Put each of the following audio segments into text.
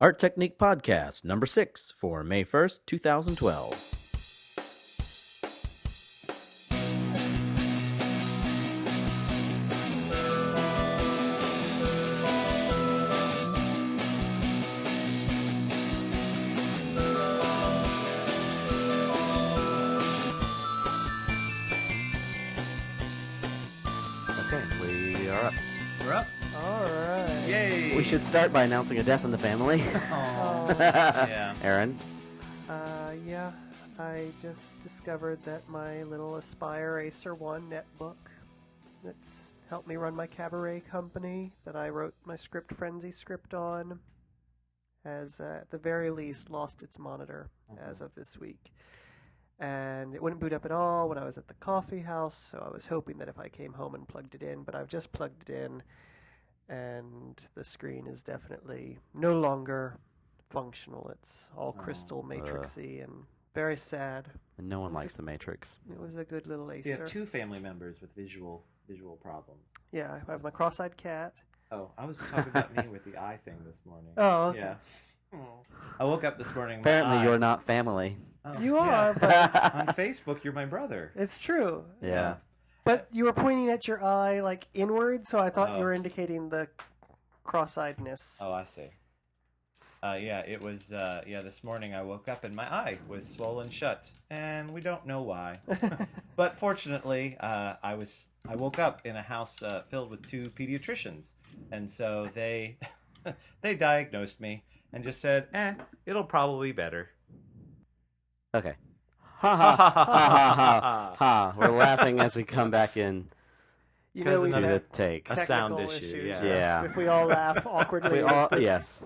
Art Technique Podcast, number 6 for May 1st, 2012. We should start by announcing a death in the family. Yeah. Aaron? Yeah, I just discovered that my little Aspire Acer 1 netbook that's helped me run my cabaret company that I wrote my Script Frenzy script on has, at the very least, lost its monitor as of this week. And it wouldn't boot up at all when I was at the coffee house, so I was hoping that if I came home and plugged it in, but I've just plugged it in, and the screen is definitely no longer functional. It's all crystal matrixy and very sad. And no one likes the Matrix. It was a good little Acer. You have two family members with visual problems. Yeah, I have my cross-eyed cat. Oh, I was talking about me with the eye thing this morning. Oh, okay. Yeah. I woke up this morning. Apparently you're not family. Oh, You are, but on Facebook, you're my brother. it's true. Yeah. But you were pointing at your eye like inward, so I thought you were indicating the cross-eyedness. Oh, I see. It was. This morning I woke up and my eye was swollen shut, and we don't know why. But fortunately, I woke up in a house filled with two pediatricians, and so they they diagnosed me and just said, it'll probably be better. Okay. Ha ha ha ha ha ha. We're laughing as we come back in You know we to the have take. A sound technical issue, issues. yeah. If we all laugh awkwardly. Yes.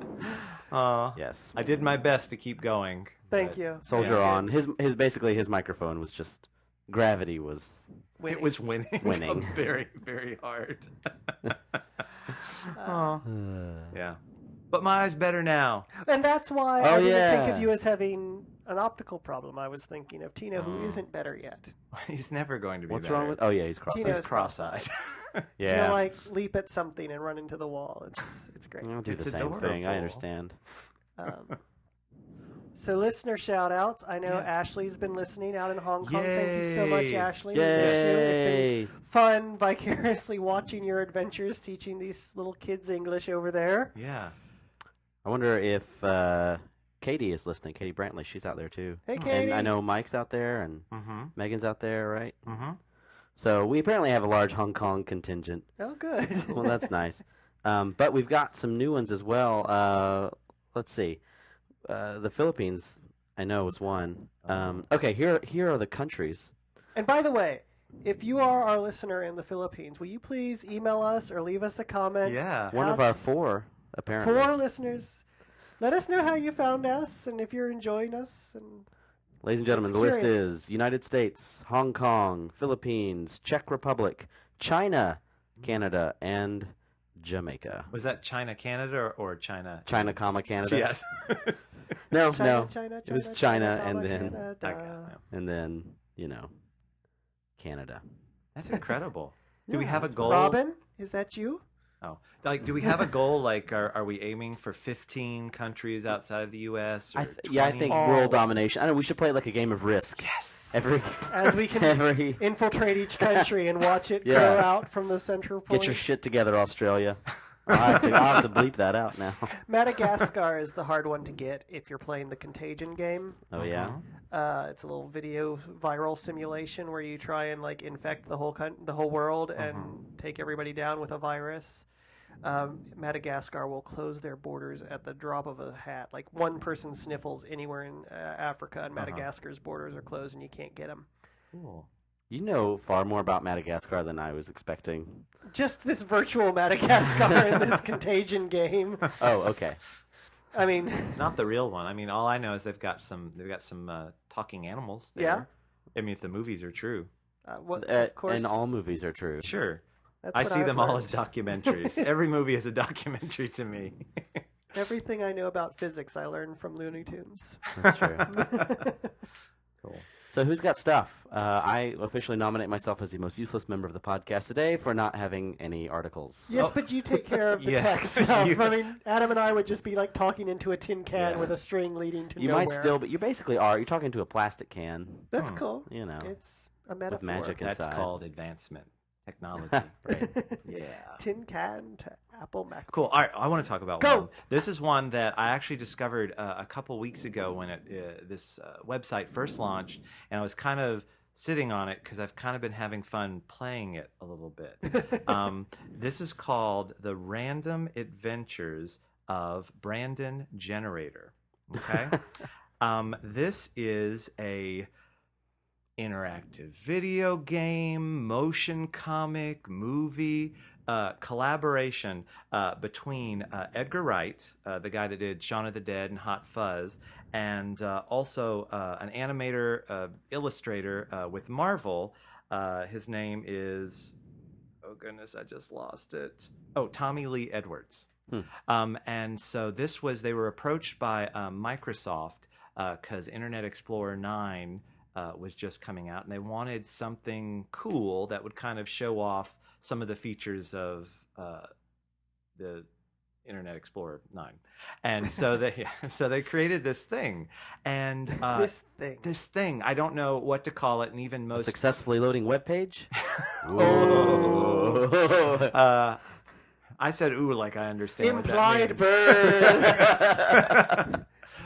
Yes. I did my best to keep going. Thank but you. Soldier on. His microphone was just gravity was It was winning. Winning. very, very hard. Yeah. But my eye's better now. And that's why Oh, I didn't think yeah. of you as having an optical problem. I was thinking of Tino, who isn't better yet. He's never going to be What's better. wrong with? Oh yeah, he's cross. Tino's He's cross-eyed. Yeah. He'll like leap at something and run into the wall. It's great. I'll do It's the same adorable. thing. I understand. So listener shout outs. I know Yeah. Ashley's been listening out in Hong Kong. Thank you so much, Yay. Ashley. We miss you. It's Yay! been fun vicariously watching your adventures teaching these little kids English over there. Yeah. I wonder if Katie is listening. Katie Brantley, she's out there too. Hey, Katie. And I know Mike's out there and Mm-hmm. Megan's out there, right? Mm-hmm. So we apparently have a large Hong Kong contingent. Oh, good. Well, that's nice. But we've got some new ones as well. Let's see. The Philippines, I know, is one. Okay, here are the countries. And by the way, if you are our listener in the Philippines, will you please email us or leave us a comment? Yeah. One of our four, apparently. 4 listeners. Let us know how you found us and if you're enjoying us. And Ladies and gentlemen, the That's list curious. is United States, Hong Kong, Philippines, Czech Republic, China, Canada, and Jamaica. Was that China, Canada, or China? China, comma, Canada. Yes. No, China, no. China, It was China, China, China, and then Canada. Okay. and then Canada. That's incredible. Do we Yeah, have a goal? Robin, is that you? Oh, do we have a goal? Like, are we aiming for 15 countries outside of the U.S.? Or I think 20? world domination. I know we should play like a game of Risk. Yes. Every As we can every infiltrate each country and watch it Yeah. grow out from the central point. get your shit together, Australia. I'll have to bleep that out now. Madagascar is the hard one to get if you're playing the Contagion game. Oh yeah. It's a little video viral simulation where you try and like infect the whole world and take everybody down with a virus. Madagascar will close their borders at the drop of a hat. Like one person sniffles anywhere in Africa, and Madagascar's borders are closed, and you can't get them. Cool. You know far more about Madagascar than I was expecting. Just this virtual Madagascar in this Contagion game. Oh, okay. I mean, Not the real one. I mean, all I know is they've got some talking animals there. Yeah? I mean, if the movies are true. of course. And all movies are true. Sure. that's I what see I've them all as learned. documentaries. Every movie is a documentary to me. Everything I know about physics I learned from Looney Tunes. That's true. Cool. So who's got stuff? I officially nominate myself as the most useless member of the podcast today for not having any articles. Yes, but you take care of the Yeah. tech stuff. I mean, Adam and I would just be like talking into a tin can Yeah. with a string leading to You nowhere. might still, but you basically are. You're talking to a plastic can, That's cool. you know, It's a metaphor. with magic That's inside. called advancement technology. Right. Yeah. Tin can to Apple Mac. Cool. All right, I want to talk about Go. one. This is one that I actually discovered a couple weeks ago when this website first launched, and I was kind of sitting on it because I've kind of been having fun playing it a little bit. This is called The Random Adventures of Brandon Generator. Okay. This is a interactive video game, motion comic, movie collaboration between Edgar Wright, the guy that did Shaun of the Dead and Hot Fuzz, and also an animator, illustrator with Marvel. His name is, oh goodness, I just lost it. Oh, Tommy Lee Edwards. And so they were approached by Microsoft because Internet Explorer 9 was just coming out, and they wanted something cool that would kind of show off some of the features of the Internet Explorer 9. And so they created this thing, and this thing, I don't know what to call it, and even most Successfully loading web page. I said "ooh" like I understand Implied what that means. Burn.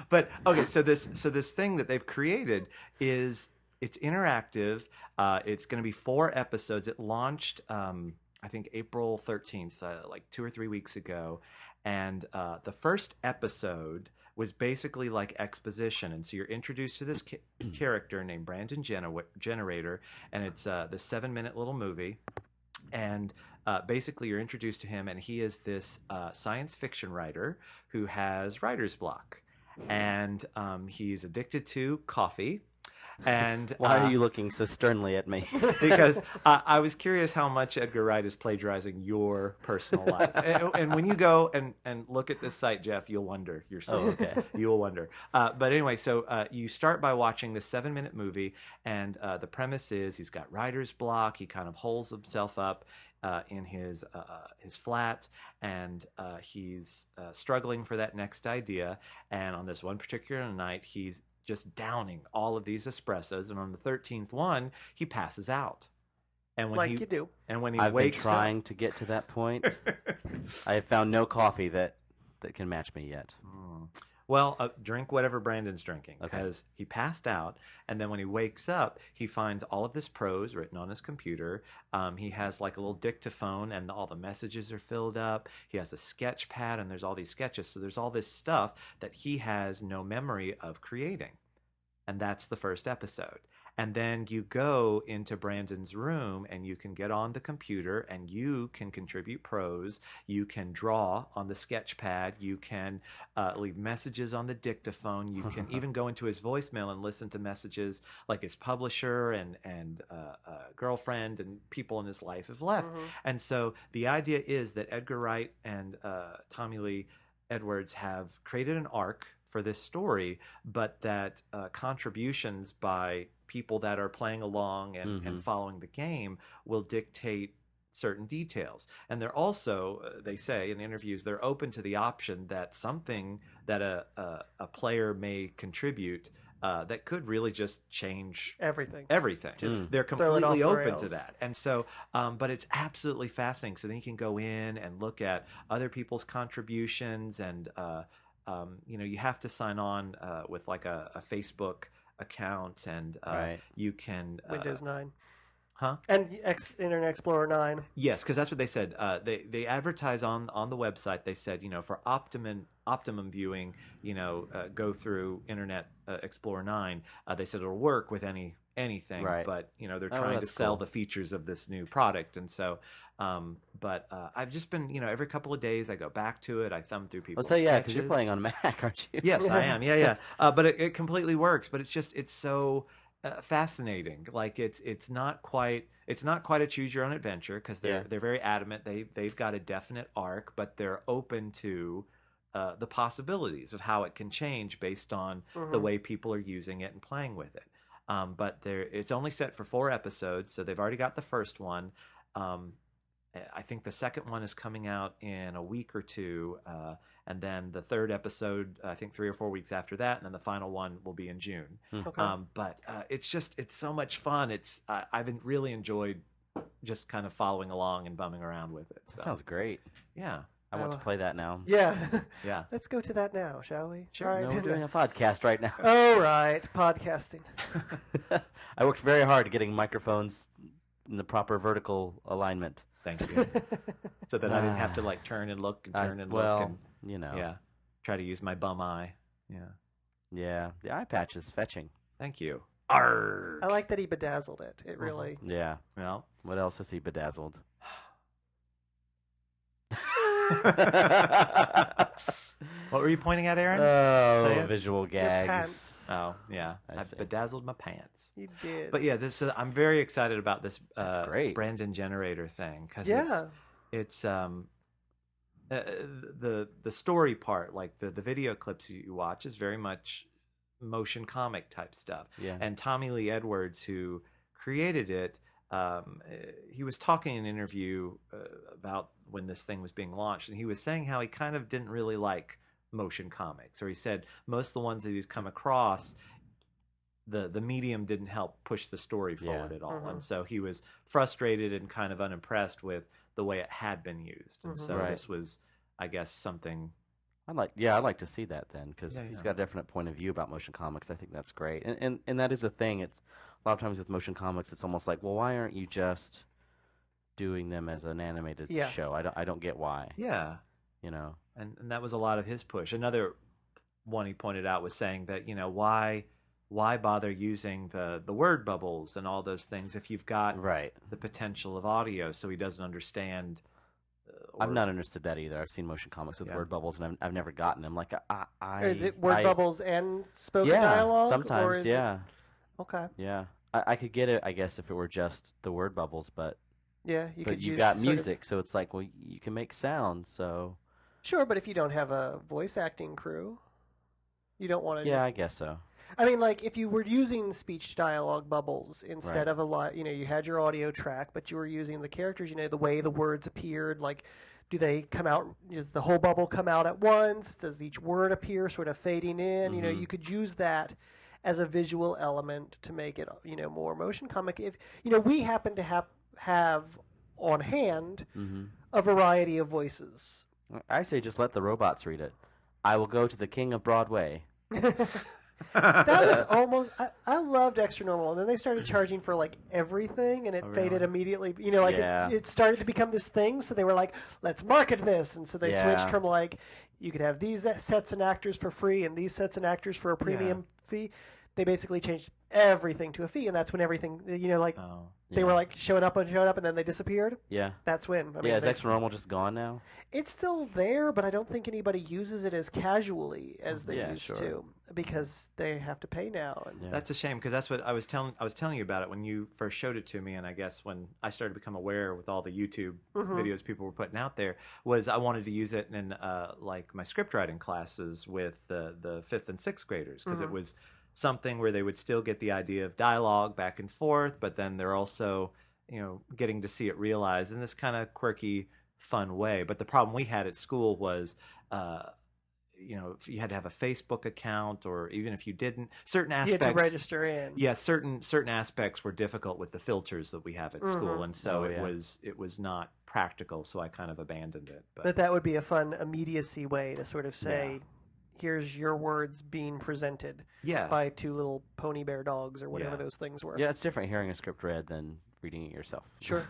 But okay, so this thing that they've created it's interactive. It's going to be 4 episodes. It launched I think April 13th, like 2 or 3 weeks ago, and the first episode was basically like exposition, and so you're introduced to this character named Brandon Generator, and it's the 7-minute little movie, and basically you're introduced to him, and he is this science fiction writer who has writer's block, and he's addicted to coffee. And Why are you looking so sternly at me? because I was curious how much Edgar Wright is plagiarizing your personal life. And when you go and look at this site, Jeff, you'll wonder yourself. Oh, okay. You will wonder. But anyway, so you start by watching this 7-minute movie, and the premise is he's got writer's block. He kind of holds himself up in his flat, and he's struggling for that next idea. And on this one particular night, he's just downing all of these espressos, and on the 13th one, he passes out. And when You do. And when he I've been wakes trying to get to that point. I have found no coffee that can match me yet. Well, drink whatever Brandon's drinking, Okay. because he passed out, and then when he wakes up, he finds all of this prose written on his computer. He has like a little dictaphone, and all the messages are filled up. He has a sketch pad, and there's all these sketches. So there's all this stuff that he has no memory of creating. And that's the first episode. And then you go into Brandon's room, and you can get on the computer, and you can contribute prose. You can draw on the sketch pad. You can leave messages on the dictaphone. You can even go into his voicemail and listen to messages like his publisher and girlfriend and people in his life have left. And so the idea is that Edgar Wright and Tommy Lee Edwards have created an arc for this story, but that contributions by people that are playing along and following the game will dictate certain details. And they're also, they say in interviews, they're open to the option that something that a player may contribute that could really just change Everything. They're throw it off completely the open rails. to that. And so, but it's absolutely fascinating. So then you can go in and look at other people's contributions, and you have to sign on with like a Facebook account, and Right. you can Windows 9. Huh? And Internet Explorer 9. Yes, because that's what they said. They advertise on the website. They said, for optimum viewing, go through Internet Explorer 9. They said it'll work with anything, Right. but they're trying to that's sell cool. the features of this new product, and so. But I've just been, every couple of days I go back to it. I thumb through people's Let's say yeah, because sketches. you're playing on a Mac, aren't you? Yes, I am. Yeah. But it completely works. But it's so fascinating. Like it's not quite a choose your own adventure, because they're very adamant. They've got a definite arc, but they're open to the possibilities of how it can change based on the way people are using it and playing with it. But it's only set for 4 episodes, so they've already got the first one. I think the second one is coming out in a week or two, and then the third episode, I think 3 or 4 weeks after that, and then the final one will be in June. Okay. But it's so much fun. I've really enjoyed just kind of following along and bumming around with it. So. Sounds great. Yeah. I want to play that now. Yeah. Yeah. Let's go to that now, shall we? Sure. All right. No, we're doing a podcast right now. Oh, right. Podcasting. I worked very hard getting microphones in the proper vertical alignment. Thank you. So that I didn't have to like turn and look and turn and look and you know. yeah, try to use my bum eye. Yeah. Yeah, the eye patch is fetching. Thank you. Arrgh. I like that he bedazzled it. It really. Yeah. Well. What else has he bedazzled? What were you pointing at, Aaron? Say Oh, it. visual Your gags. pants. Oh, yeah. I I see. bedazzled my pants. You did. But yeah, I'm very excited about this That's great. Brandon Generator thing because Yeah. it's the story part, like the video clips you watch, is very much motion comic type stuff. Yeah. And Tommy Lee Edwards, who created it, he was talking in an interview about when this thing was being launched, and he was saying how he kind of didn't really like motion comics, or he said most of the ones that he's come across, the medium didn't help push the story forward at all, Mhm. and so he was frustrated and kind of unimpressed with the way it had been used, and so Right. this was, I guess, something. I'd like to see that then, because Yeah, if he's yeah. got a definite point of view about motion comics, I think that's great. And that is a thing. It's a lot of times with motion comics, it's almost like, well, why aren't you just doing them as an animated Yeah. show? I don't get why. Yeah, You know. and that was a lot of his push. Another one he pointed out was saying that, why bother using the word bubbles and all those things if you've got Right. the potential of audio? So he doesn't understand. I've not understood that either. I've seen motion comics with Yeah. word bubbles, and I've never gotten them. Like Or is it word bubbles and spoken yeah, dialogue? sometimes, Or is yeah, Okay. yeah. I could get it, I guess, if it were just the word bubbles, but Yeah, you could you use got sort of- music, so it's like, well, you can make sound, so Sure, but if you don't have a voice acting crew, you don't want to. yeah, I guess so. I mean, like if you were using speech dialogue bubbles instead Right. of a lot, you had your audio track, but you were using the characters. The way the words appeared. Like, do they come out? Does the whole bubble come out at once? Does each word appear sort of fading in? Mhm. You could use that as a visual element to make it, more motion comic. If we happen to have on hand Hmm. a variety of voices. I say just let the robots read it. I will go to the king of Broadway. That was almost. I loved Extra Normal, and then they started charging for like everything, and it Oh, faded really? immediately. Yeah. It started to become this thing, so they were like, "Let's market this," and so they Yeah. switched from like, you could have these sets and actors for free, and these sets and actors for a premium fee. They basically changed everything to a fee, and that's when everything, Oh. they were like showing up, and then they disappeared. Yeah. That's when. Yeah, is Extra Normal just gone now? It's still there, but I don't think anybody uses it as casually as they Yeah, used sure. to, because they have to pay now. And Yeah. That's a shame, because that's what I was telling you about it when you first showed it to me, and I guess when I started to become aware with all the YouTube videos people were putting out there, was I wanted to use it in like my script writing classes with the 5th and 6th graders, because it was something where they would still get the idea of dialogue back and forth, but then they're also getting to see it realized in this kind of quirky, fun way. But the problem we had at school was if you had to have a Facebook account, or even if you didn't, certain you aspects had to register in. yeah, certain aspects were difficult with the filters that we have at school, and so Oh, yeah. it was not practical, so I kind of abandoned it. But that would be a fun immediacy way to sort of say, here's your words being presented yeah, by two little pony bear dogs or whatever Yeah. those things were. Yeah, it's different hearing a script read than reading it yourself. Sure.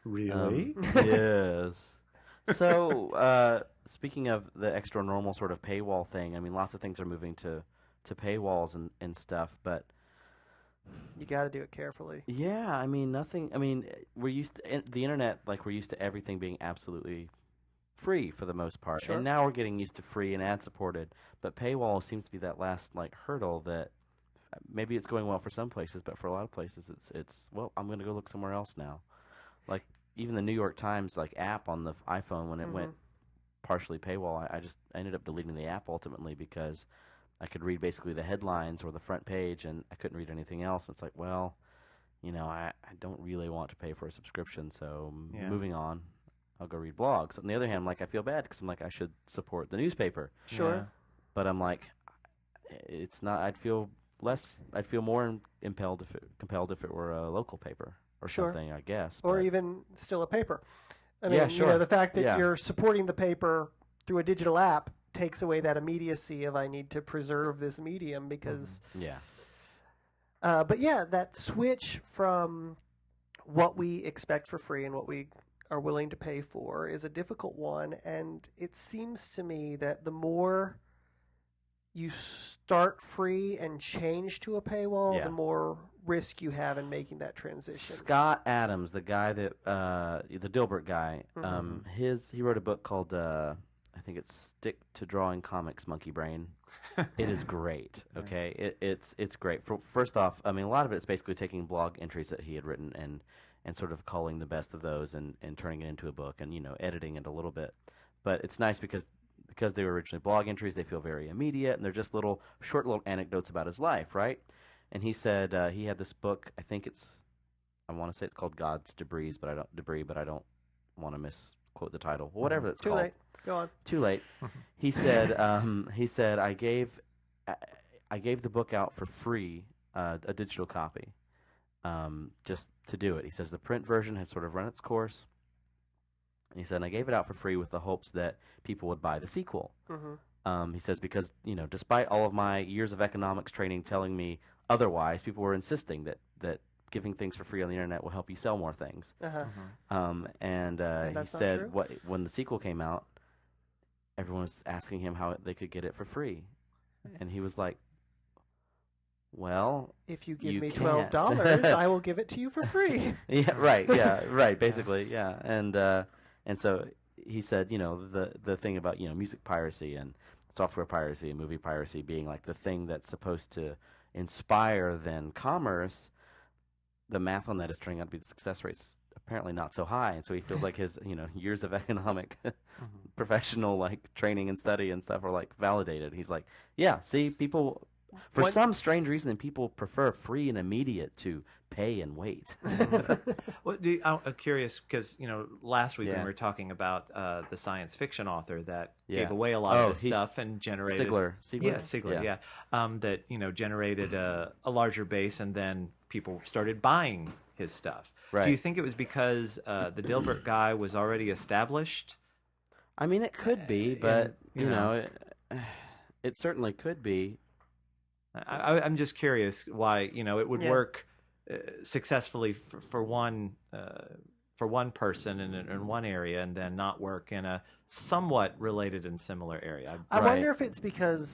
really, Yes. So, speaking of the Extra Normal sort of paywall thing, I mean, lots of things are moving to paywalls and stuff, but You got to do it carefully. yeah, I mean, nothing. I mean, we're used to the internet, like we're used to everything being absolutely free for the most part, Sure. and now we're getting used to free and ad supported. But paywall seems to be that last like hurdle that maybe it's going well for some places, but for a lot of places, it's well, I'm going to go look somewhere else now. Like even the New York Times like app on the iPhone when it went partially paywall, I just ended up deleting the app ultimately because I could read basically the headlines or the front page, and I couldn't read anything else. It's like, well, I don't really want to pay for a subscription, so moving on. I'll go read blogs. On the other hand, like, I feel bad because I'm like, I should support the newspaper. Sure. Yeah. But I'm like, it's not. I'd feel more compelled if it were a local paper or Sure. something, I guess. Or but- even still a paper. I mean, Yeah, sure. the fact that Yeah. you're supporting the paper through a digital app takes away that immediacy of I need to preserve this medium because. Yeah. But yeah, that switch from what we expect for free and what we are willing to pay for is a difficult one, and it seems to me that the more you start free and change to a paywall, Yeah. the more risk you have in making that transition. Scott Adams, the guy that the Dilbert guy, he wrote a book called I think it's Stick to Drawing Comics, Monkey Brain. It is great. Okay, it's great. First off, I mean, a lot of it's basically taking blog entries that he had written and sort of culling the best of those and turning it into a book and editing it a little bit. But it's nice because they were originally blog entries, they feel very immediate and they're just short little anecdotes about his life, right? And he said he had this book. I want to say it's called God's Debris, but I don't want to misquote the title. Whatever it's Too called. late. Go on. Too late. He said I gave the book out for free, a digital copy, just to do it. He says the print version had sort of run its course. And he said, I gave it out for free with the hopes that people would buy the sequel. Mm-hmm. He says because despite all of my years of economics training telling me otherwise, people were insisting that giving things for free on the internet will help you sell more things. Uh-huh. And he that's not said true? when the sequel came out, everyone was asking him how they could get it for free, and he was like, "Well, If you give You me can't. $12, I will give it to you for free. yeah, right, basically, yeah." And so he said, the thing about music piracy and software piracy and movie piracy being like the thing that's supposed to inspire then commerce. The math on that is turning out to be the success rate's apparently not so high, and so he feels like his years of economic professional like training and study and stuff are like validated. He's like, yeah, see, people for some strange reason people prefer free and immediate to pay and wait. Well, I'm curious because last week when we were talking about the science fiction author that gave away a lot of his stuff and generated Sigler. Sigler, that generated a larger base, and then people started buying his stuff. Right. Do you think it was because the Dilbert guy was already established? I mean, it could be, but it certainly could be. I'm just curious why it would work successfully for one person in one area, and then not work in a somewhat related and similar area. I wonder if it's because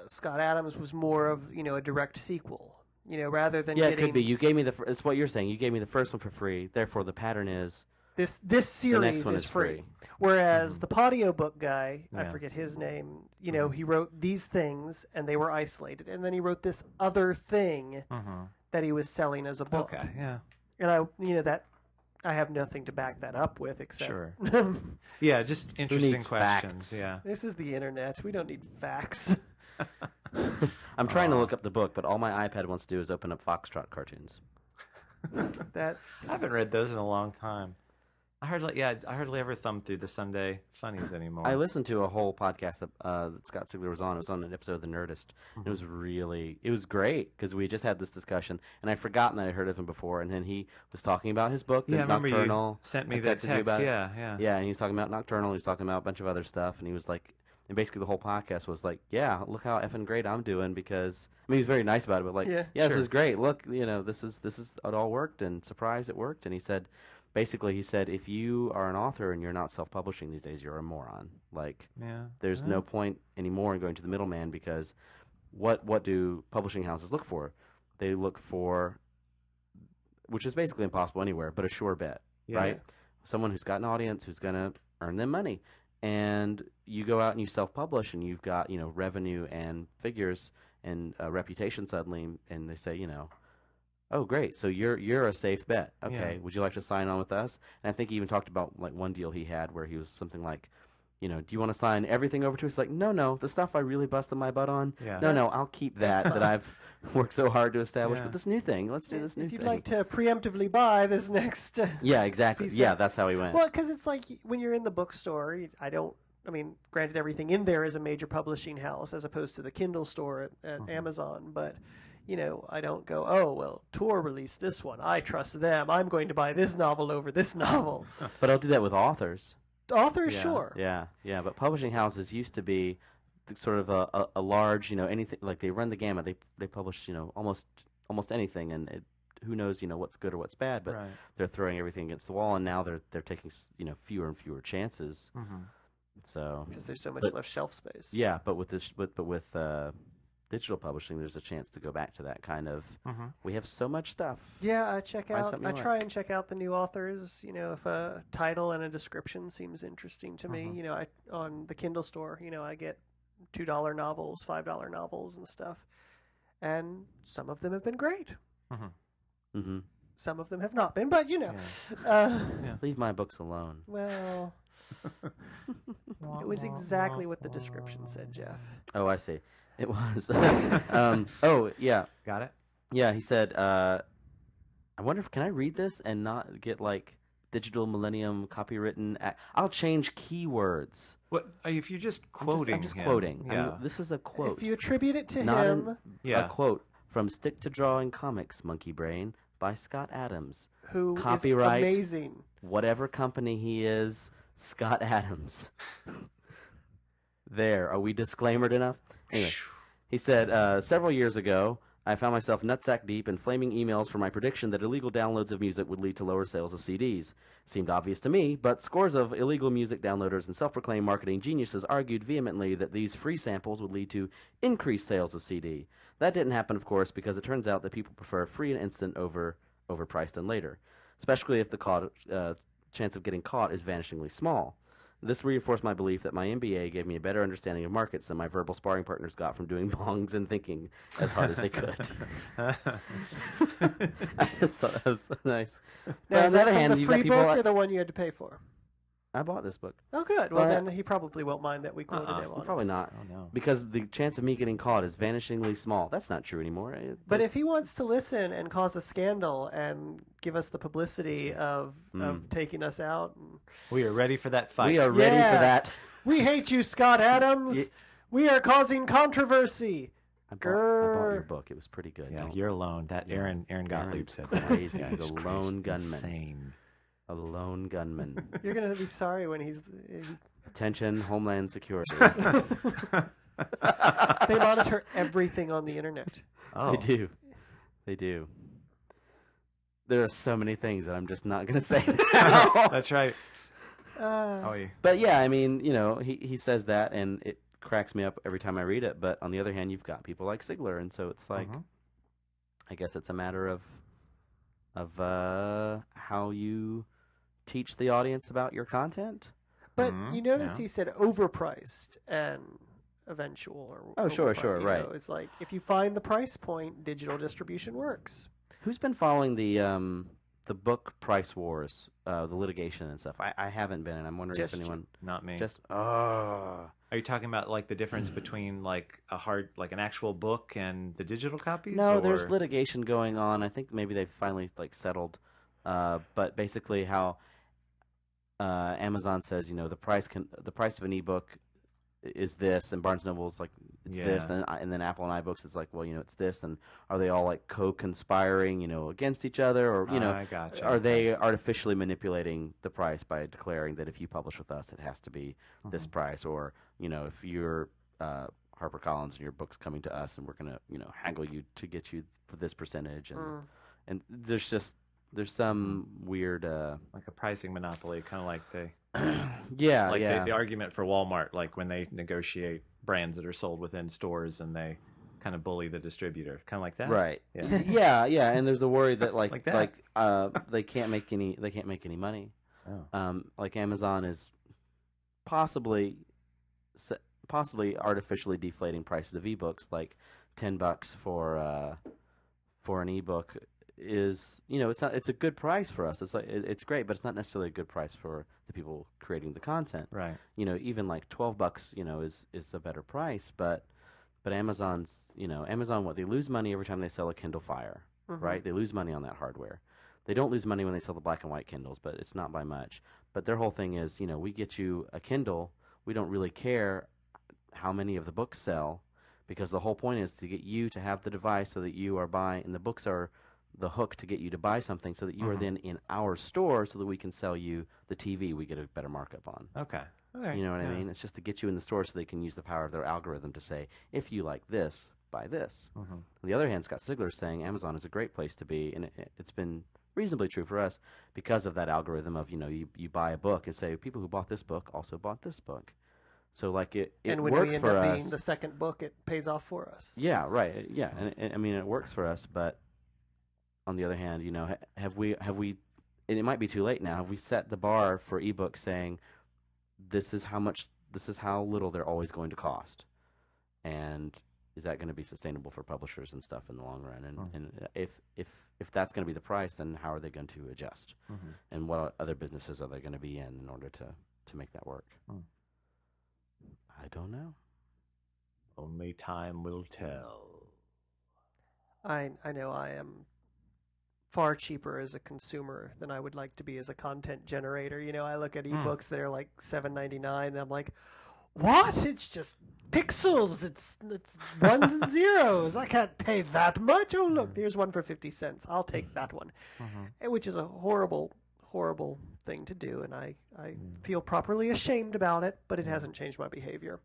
Scott Adams was more of a direct sequel. Rather than Yeah, getting it could be. You gave me it's what you're saying. You gave me the first one for free. Therefore, the pattern is this the series next one is free. free. Whereas the Podiobook guy, I Yeah. forget his name, he wrote these things and they were isolated, and then he wrote this other thing that he was selling as a book. Okay, yeah, And I have nothing to back that up with except sure. Yeah, just interesting needs questions. facts? Yeah. this is the internet. We don't need facts. I'm trying to look up the book, but all my iPad wants to do is open up Foxtrot cartoons. That's I haven't read those in a long time. I hardly ever thumb through the Sunday funnies anymore. I listened to a whole podcast that Scott Sigler was on. It was on an episode of The Nerdist. It was great because we just had this discussion, and I'd forgotten that I heard of him before. And then he was talking about his book, I remember Nocturnal. you sent me I that texted you text. about it. Yeah. Yeah, and he was talking about Nocturnal. He was talking about a bunch of other stuff, and he was like, and basically the whole podcast was like, yeah, look how effing great I'm doing because I mean he was very nice about it, but like, Yeah, this sure. is great. Look, this is it all worked, and surprise, it worked. And he said, if you are an author and you're not self-publishing these days, you're a moron. Like, Yeah. there's no point anymore in going to the middleman because what do publishing houses look for? They look for, which is basically impossible anywhere, but a sure bet, Yeah. right? Someone who's got an audience who's going to earn them money. And you go out and you self-publish and you've got, revenue and figures and reputation suddenly, and they say, oh, great, so you're a safe bet. Okay, Yeah. would you like to sign on with us? And I think he even talked about like one deal he had where he was something like do you want to sign everything over to us? Like, no, the stuff I really busted my butt on, Yeah. no, I'll keep that I've worked so hard to establish. Yeah. But this new thing, let's do this new If you'd thing. like to preemptively buy this next. Yeah, exactly. piece Yeah, of- that's how he went. Well, because it's like when you're in the bookstore, granted, everything in there is a major publishing house as opposed to the Kindle store at Amazon, but. I don't go, oh, well, Tor released this one. I trust them. I'm going to buy this novel over this novel. But I'll do that with authors. Authors, Yeah. sure. Yeah. But publishing houses used to be sort of a large, anything, like they run the gamut. They publish, almost anything, and who knows, what's good or what's bad. But Right. they're throwing everything against the wall, and now they're taking, fewer and fewer chances. Mm-hmm. So Because there's so much But- less shelf space. yeah, but with this, with digital publishing, there's a chance to go back to that kind of. Mm-hmm. We have so much stuff. Yeah, I check Find out. something I you try like. and check out the new authors. If a title and a description seems interesting to me, on the Kindle store, I get $2 novels, $5 novels, and stuff. And some of them have been great. Mm-hmm. Some of them have not been, but Leave my books alone. well, it was exactly what the description said, Jeff. Oh, I see. It was. Oh, yeah. Got it? Yeah, he said, I wonder can I read this and not get, Digital Millennium copywritten? I'll change keywords. What if you're just quoting I'm just him? quoting. Yeah. I mean, this is a quote. If you attribute it to Not him, Yeah. A quote from Stick to Drawing Comics, Monkey Brain, by Scott Adams. who Copyright. is amazing. Whatever company he is, Scott Adams. There. Are we disclaimered enough? Anyway, he said, several years ago, I found myself nutsack deep in flaming emails for my prediction that illegal downloads of music would lead to lower sales of CDs. Seemed obvious to me, but scores of illegal music downloaders and self-proclaimed marketing geniuses argued vehemently that these free samples would lead to increased sales of CD. That didn't happen, of course, because it turns out that people prefer free and instant over overpriced and later, especially if the chance of getting caught is vanishingly small. This reinforced my belief that my MBA gave me a better understanding of markets than my verbal sparring partners got from doing bongs and thinking as hard as they could. I just thought that was so nice. Now, on is the that other from hand, the you've got free people book like- or the one you had to pay for? I bought this book. Oh, good. Well, But- then he probably won't mind that we quoted him on it. Probably not. Oh no. Because the chance of me getting caught is vanishingly small. That's not true anymore. But if he wants to listen and cause a scandal and give us the publicity of taking us out, and, We are ready for that fight. we are ready Yeah. for that. we hate you, Scott Adams. Ye- We are causing controversy. I bought your Grr. book. It was pretty good. Yeah, Don't- you're alone. That Aaron Gottlieb said that. crazy. Yeah, He's a it's lone gunman. Insane. A lone gunman. You're gonna be sorry when Attention, Homeland Security. they monitor everything on the internet. Oh. They do. They do. There are so many things that I'm just not going to say now. That's right. Uh, yeah. But yeah, I mean, he saes that, and it cracks me up every time I read it. But on the other hand, you've got people like Sigler, and so it's like, I guess it's a matter of how you teach the audience about your content. But Mhm, you notice yeah. he said overpriced and eventual. Or Oh, sure, overpriced, sure, you right. know, it's like if you find the price point, digital distribution works. Who's been following the book price wars, the litigation and stuff? I haven't been, and I'm wondering Just if you. anyone Not me. Are Are you talking about like the difference between like an actual book and the digital copies? No, or... there's litigation going on. I think maybe they've finally settled. But basically, how Amazon says, the price of an ebook is this, and Barnes Noble's like it's this, and then Apple and iBooks is like, well, it's this, and are they all like co-conspiring, against each other, or I gotcha. are they artificially manipulating the price by declaring that if you publish with us, it has to be this price, or if you're HarperCollins and your book's coming to us, and we're gonna haggle you to get you for this percentage, and there's some weird like a pricing monopoly, kind of like the the argument for Walmart, like when they negotiate brands that are sold within stores and they kind of bully the distributor, kind of like that. right Yeah. yeah and there's the worry that Like that. they can't make any money. Oh. Like Amazon is possibly artificially deflating prices of ebooks, like $10 for an ebook is, it's a good price for us. It's like it's great, but it's not necessarily a good price for the people creating the content. Right. Even like $12, is a better price, but Amazon's, Amazon, what, they lose money every time they sell a Kindle Fire, right? They lose money on that hardware. They don't lose money when they sell the black and white Kindles, but it's not by much. But their whole thing is, we get you a Kindle. We don't really care how many of the books sell, because the whole point is to get you to have the device so that you are buying, and the books are the hook to get you to buy something so that you are then in our store so that we can sell you the TV we get a better markup on. Okay. Okay. You know what I mean? It's just to get you in the store so they can use the power of their algorithm to say, if you like this, buy this. On the other hand, Scott Sigler is saying Amazon is a great place to be, and it's been reasonably true for us because of that algorithm of, you buy a book and say, people who bought this book also bought this book. So, like, it and when works we end for up us. being the second book, it pays off for us. Yeah, right. Yeah, and I mean, it works for us, but on the other hand, have we, and it might be too late now, have we set the bar for ebooks saying this is how little they're always going to cost? And is that going to be sustainable for publishers and stuff in the long run? And if that's going to be the price, then how are they going to adjust? And what other businesses are they going to be in order to make that work? I don't know. Only time will tell. I know I am far cheaper as a consumer than I would like to be as a content generator. I look at ebooks that are like $7.99, and I'm like, what? It's just pixels. It's ones and zeros. I can't pay that much. Oh, look, there's one for 50 cents. I'll take that one. Which is a horrible, horrible thing to do, and I feel properly ashamed about it, but it hasn't changed my behavior.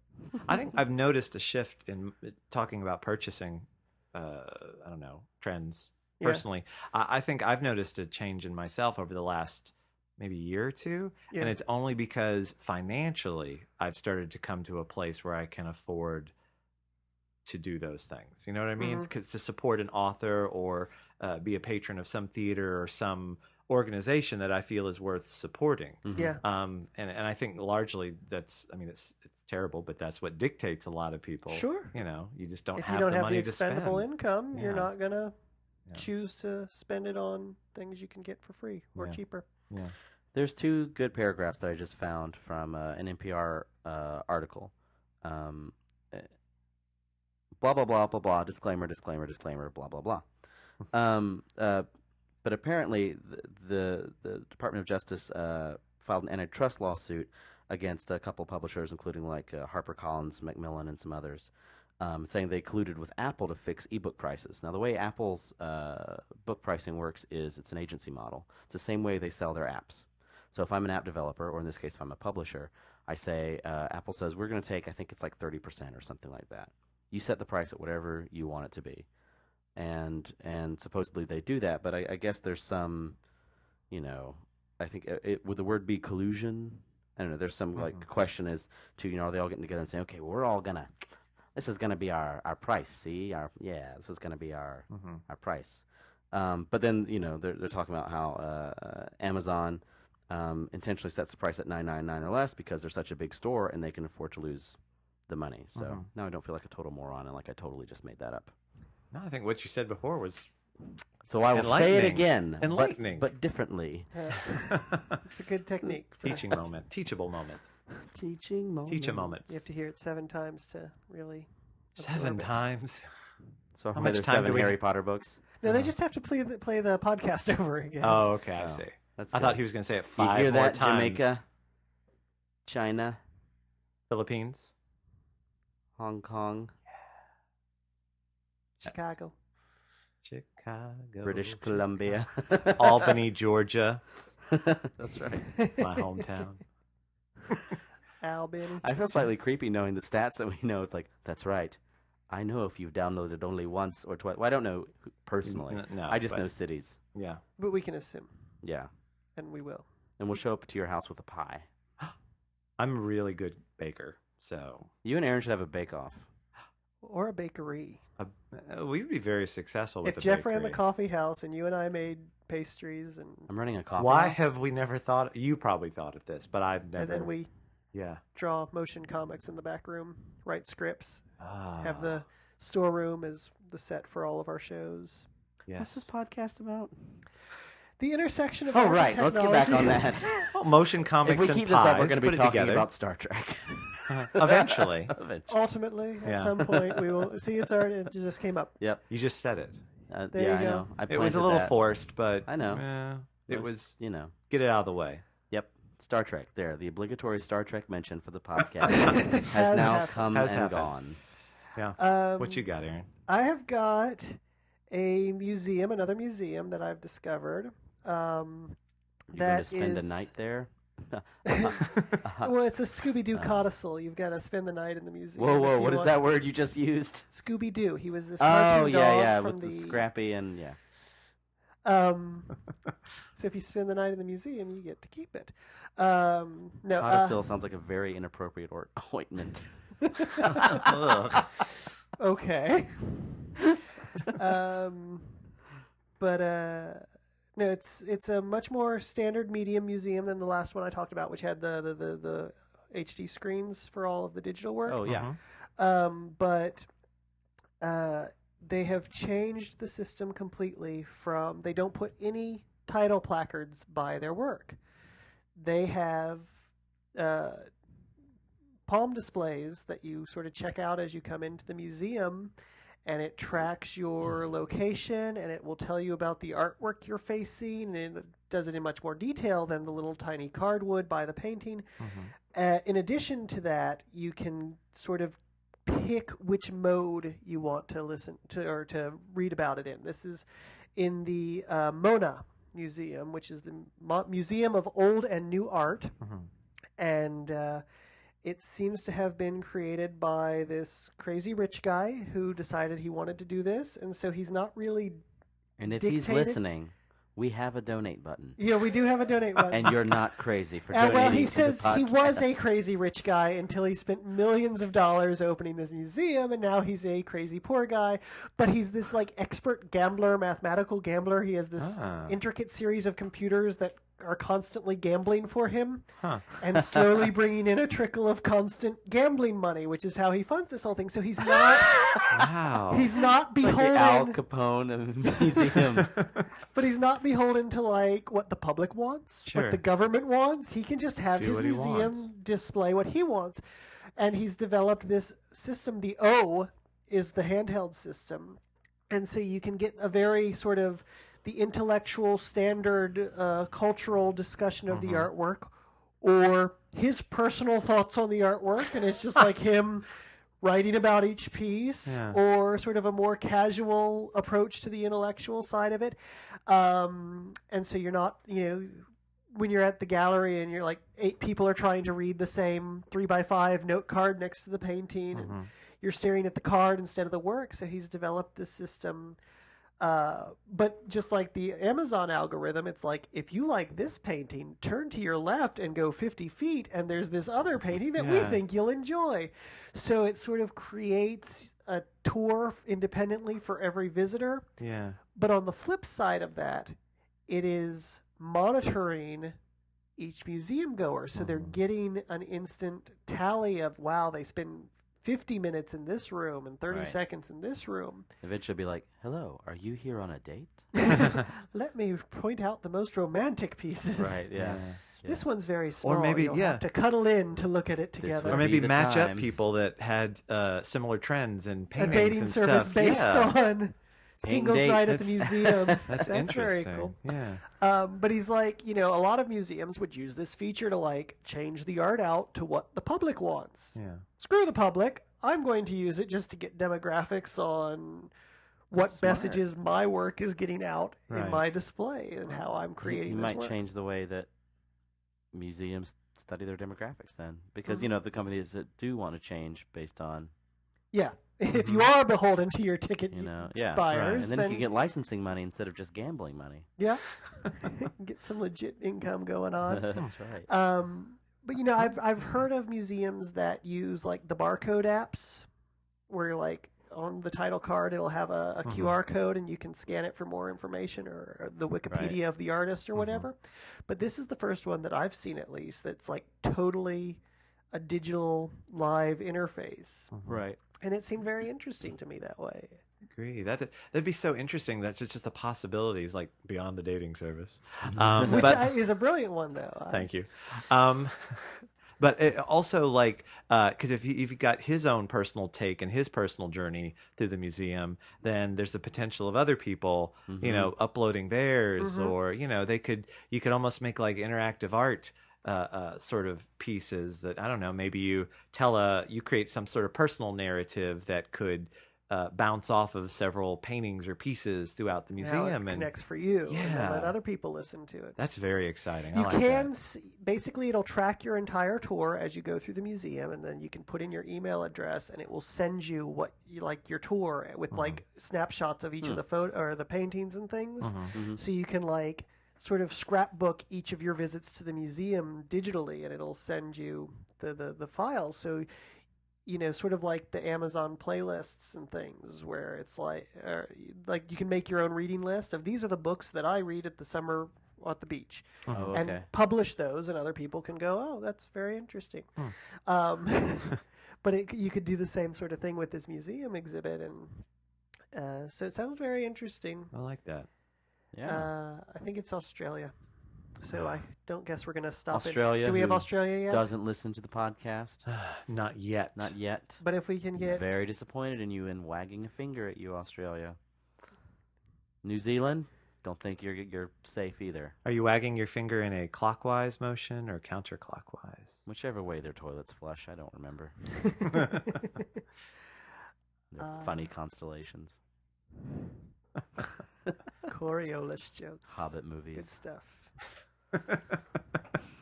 I think I've noticed a shift in talking about purchasing, trends personally. I think I've noticed a change in myself over the last maybe year or two, and it's only because financially I've started to come to a place where I can afford to do those things. You know what I mean? To support an author or be a patron of some theater or some organization that I feel is worth supporting. Yeah. And I think largely it's terrible, but that's what dictates a lot of people. Sure. You just don't If have you don't the have money the to spend. expendable income, you're Yeah. not going to choose to spend it on things you can get for free or cheaper. Yeah. There's two good paragraphs that I just found from an NPR article. Blah, blah, blah, blah, blah, disclaimer, disclaimer, disclaimer, blah, blah, blah. But apparently the Department of Justice filed an antitrust lawsuit against a couple publishers, including like HarperCollins, Macmillan, and some others, saying they colluded with Apple to fix ebook prices. Now, the way Apple's book pricing works is it's an agency model. It's the same way they sell their apps. So if I'm an app developer, or in this case, if I'm a publisher, I say, Apple says, we're going to take, I think it's like 30% or something like that. You set the price at whatever you want it to be. And supposedly they do that, but I guess there's some, I think would the word be collusion? I don't know. There's some like question as to, are they all getting together and saying, okay, well, we're all gonna, this is gonna be our price. See, this is gonna be our price. But then they're talking about how Amazon intentionally sets the price at $9.99 or less because they're such a big store and they can afford to lose the money. So now I don't feel like a total moron and like I totally just made that up. No, I think what you said before was So I will say it again, enlightening, but differently. It's a good technique. Teachable moment. Teaching moment. Teach a moment. You have to hear it 7 times to really. 7 times. So How much there's time 7 do we Harry Potter books? No, they just have to play the podcast over again. Oh, okay, I see. That's I good. thought he was going to say it You 5 hear more that, times. Jamaica, China, Philippines. Hong Kong, Chicago. British Columbia. Albany, Georgia. That's right. My hometown. Albany. I feel slightly creepy knowing the stats that we know. It's like, that's right. I know if you've downloaded only once or twice. Well, I don't know personally. No, I just but- know cities. Yeah. But we can assume, Yeah. and we will. And we'll show up to your house with a pie. I'm a really good baker, so You and Aaron should have a bake-off. Or a bakery. we would be very successful with If a Jeff ran the bakery. coffee house and you and I made pastries and I'm running a coffee Why house. have we never thought? You probably thought of this, but I've never. and then we Yeah. draw motion comics in the back room, write scripts, Ah. have the storeroom as the set for all of our shows. What's this Yes. podcast about? The intersection of Oh, art and right. Let's get back on technology. that. Well, motion If comics we and keep pies. this up, we're going to put be it talking together. about Star Trek. Eventually. Eventually. Ultimately, at Yeah. some point, we will see. It just came up. Yep. You just said it. There yeah, you I go. know. I It was a planted little that. forced, but I know. it was You know. get it out of the way. Yep. Star Trek. There. The obligatory Star Trek mention for the podcast has Has now happened. come Has and happened. gone. Yeah. What you got, Aaron? I have got another museum that I've discovered. You going That to spend a is- night there? Well, it's a Scooby-Doo codicil. You've got to spend the night in the museum. Whoa, if whoa! you What is want- that word you just used? Scooby-Doo. He was this Oh, cartoon dog yeah, from with the Scrappy and yeah. So if you spend the night in the museum, you get to keep it. No, Codicil sounds like a very inappropriate ointment. Ugh. okay. But no, it's a much more standard medium museum than the last one I talked about, which had the HD screens for all of the digital work. Oh yeah. But they have changed the system completely. They don't put any title placards by their work. They have palm displays that you sort of check out as you come into the museum, and it tracks your location, and it will tell you about the artwork you're facing, and it does it in much more detail than the little tiny card would by the painting. In addition to that, you can sort of pick which mode you want to listen to or to read about it in. This is in the Mona Museum, which is the Museum of Old and New Art, and it seems to have been created by this crazy rich guy who decided he wanted to do this, and so he's not really. And if he's dictated- listening, we have a donate button. Yeah, we do have a donate button. And you're not crazy for donating Well, he to says the podcast. he was a crazy rich guy until he spent millions of dollars opening this museum, and now he's a crazy poor guy. But he's this like expert gambler, mathematical gambler. He has this intricate series of computers that are constantly gambling for him, and slowly bringing in a trickle of constant gambling money, which is how he funds this whole thing. So he's not. Wow. He's not Like beholden. the Al Capone of the museum. But he's not beholden to like what the public wants, Sure. what the government wants. He can just have Do his what he museum wants. display what he wants. And he's developed this system. The O is the handheld system. And so you can get a very sort of the intellectual standard cultural discussion of the artwork, or his personal thoughts on the artwork, and it's just like him writing about each piece, or sort of a more casual approach to the intellectual side of it. And so you're not, when you're at the gallery and you're like 8 people are trying to read the same 3x5 note card next to the painting, and you're staring at the card instead of the work. So he's developed this system. But just like the Amazon algorithm, it's like, if you like this painting, turn to your left and go 50 feet, and there's this other painting that we think you'll enjoy. So it sort of creates a tour independently for every visitor. Yeah. But on the flip side of that, it is monitoring each museum goer. So they're getting an instant tally of, wow, they spend 50 minutes in this room and 30 seconds in this room. Eventually be like, hello, are you here on a date? Let me point out the most romantic pieces. Right, yeah. This one's very small. maybe, You'll yeah. have to cuddle in to look at it together. Or would maybe be the match up time. people that had similar trends and A paintings dating and service stuff. based on singles date. night at the That's- museum. That's very interesting. cool. Yeah. But he's like, a lot of museums would use this feature to like change the art out to what the public wants. Yeah. Screw the public. I'm going to use it just to get demographics on what That's smart. messages my work is getting out in Right. my display and how I'm creating You this might work. change the way that museums study their demographics then. Because, Mm-hmm. the companies that do want to change based on, Yeah. If you are beholden to your ticket yeah. buyers, And then you can get licensing money instead of just gambling money. yeah, get some legit income going on. That's right. But I've heard of museums that use like the barcode apps, where like on the title card it'll have a QR code and you can scan it for more information, or the Wikipedia of the artist or whatever. But this is the first one that I've seen, at least, that's like totally a digital live interface, Right. and it seemed very interesting to me that way. agree. That'd be so interesting. That's just the possibilities, like beyond the dating service. Which But is a brilliant one, though. thank you. But it also, like, because if you got his own personal take and his personal journey through the museum, then there's the potential of other people, uploading theirs, or you could almost make like interactive art. Sort of pieces that, I don't know, maybe you create some sort of personal narrative that could bounce off of several paintings or pieces throughout the How museum, it and connects for you, and then Yeah. let other people listen to it. that's very exciting. You I like can that. basically, it'll track your entire tour as you go through the museum, and then you can put in your email address, and it will send you what you like your tour with like snapshots of each of the photo or the paintings and things, so you can like sort of scrapbook each of your visits to the museum digitally, and it'll send you the files. So sort of like the Amazon playlists and things, where it's like you can make your own reading list of these are the books that I read at the summer at the beach, Oh, and okay. publish those, and other people can go, oh, that's very interesting. But you could do the same sort of thing with this museum exhibit, and so it sounds very interesting. I like that. Yeah. I think it's Australia. So I don't guess we're going to stop Australia, it. Do we have who Australia yet? Doesn't listen to the podcast. Not yet. Not yet. But if we can get... Very disappointed in you and wagging a finger at you, Australia. New Zealand, don't think you're safe either. Are you wagging your finger in a clockwise motion or counterclockwise? Whichever way their toilets flush, I don't remember. They're funny constellations. Coriolis jokes. Hobbit movies. Good stuff.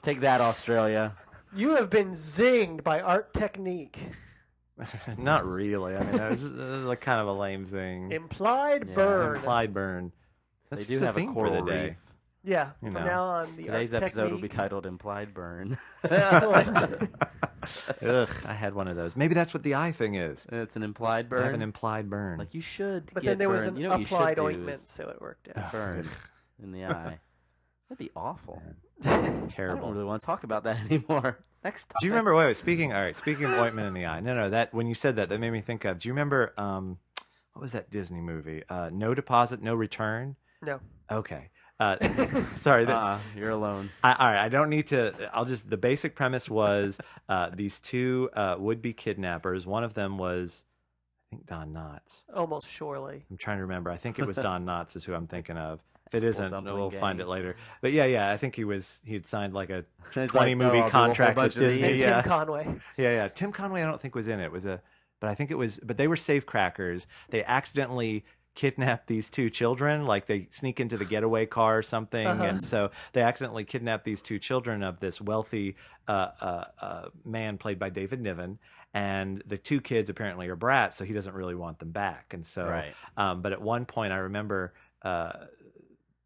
Take that, Australia. You have been zinged by Art Technique. Not really. I mean, that was like kind of a lame thing. Implied Burn. Implied burn. They That's do the have a theme for the coral day. reef. Yeah, You from know. now on, the Today's Art episode will be Technique. titled Implied Burn. Excellent. Ugh, I had one of those. Maybe that's what the eye thing is. It's an implied I burn. have an implied burn. Like you should But get then there was burned. an You know what you should applied do ointment, is so it worked out. burn in the eye. That'd be awful. I Terrible. don't really want to talk about that anymore. Next time. Do you remember? Wait. Speaking of ointment in the eye. No. That when you said that made me think of. Do you remember? What was that Disney movie? No Deposit, No Return. No. Okay. Sorry. You're alone. All right. I don't need to. The basic premise was these two would-be kidnappers. One of them was, I think, Don Knotts. Almost surely. I'm trying to remember. I think it was Don Knotts is who I'm thinking of. If it isn't, dumpling we'll find gang. it later. But yeah. I think he had signed like a It's 20 like, no, movie I'll do a whole contract with bunch of Disney. these. And Yeah. Tim Conway. Yeah. Tim Conway, I don't think was in it. But I think it was. But they were safecrackers. They accidentally kidnap these two children. Like they sneak into the getaway car or something, and so they accidentally kidnap these two children of this wealthy man played by David Niven. And the two kids apparently are brats, so he doesn't really want them back. And so, Right. But at one point, I remember.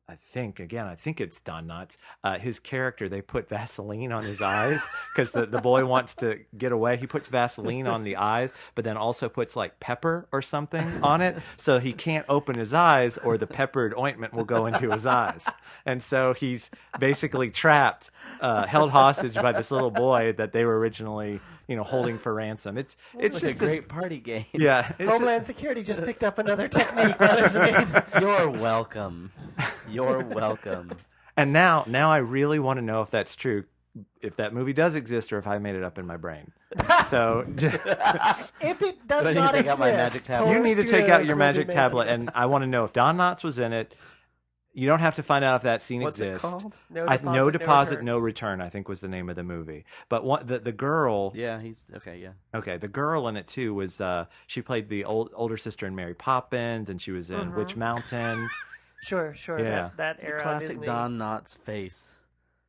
I think it's Don Knotts. His character, they put Vaseline on his eyes because the boy wants to get away. He puts Vaseline on the eyes, but then also puts like pepper or something on it, so he can't open his eyes, or the peppered ointment will go into his eyes. And so he's basically trapped, held hostage by this little boy that they were originally, holding for ransom. It's Like just a great party game. yeah. Homeland Security just picked up another technique that was made. You're welcome. You're welcome. And now I really want to know if that's true, if that movie does exist, or if I made it up in my brain. So If it does Do I need to not take out my magic exist, tablet? you need to post take yours out your will be magic made. tablet, and I want to know if Don Knotts was in it. You don't have to find out if that scene What's exists. it called? No deposit, return. no return. I think was the name of the movie. But the girl, Yeah, he's okay. Yeah. okay, the girl in it too was she played the older sister in Mary Poppins, and she was in Witch Mountain. Sure. Yeah. That era Classic Disney. Don Knotts face.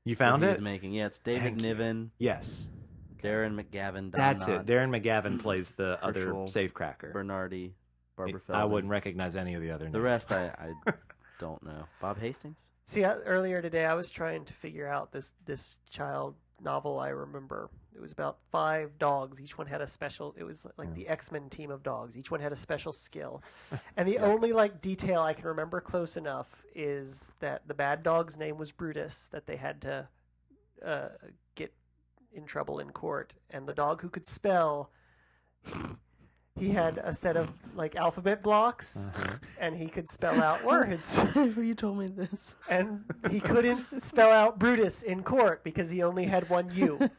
You found that it? He's making. Yeah, it's David Thank you. Niven, Yes, Darren McGavin, Don that's Knotts, it. Darren McGavin plays the other Herschel safecracker. Bernardi, Barbara I Feldman. wouldn't recognize any of the other names. The rest, I don't know. Bob Hastings. See, earlier today I was trying to figure out this child novel I remember. It was about 5 dogs. Each one had a special. It was like the X-Men team of dogs. Each one had a special skill. And the only detail I can remember close enough is that the bad dog's name was Brutus, that they had to get in trouble in court. And the dog who could spell, he had a set of like alphabet blocks, and he could spell out words. You told me this. And he couldn't spell out Brutus in court because he only had one U.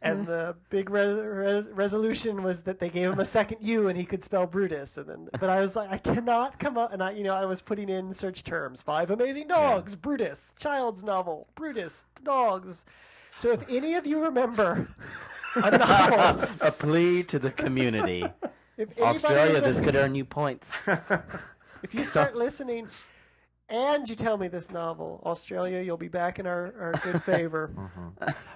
And the big resolution was that they gave him a second U and he could spell Brutus. And then, but I was like, I cannot come up. And I was putting in search terms: 5 amazing dogs, Brutus, child's novel, Brutus, dogs. So if any of you remember a novel, A plea to the community. if anybody Australia, this remembers- could earn you points. if you start listening and you tell me this novel, Australia, you'll be back in our good favor.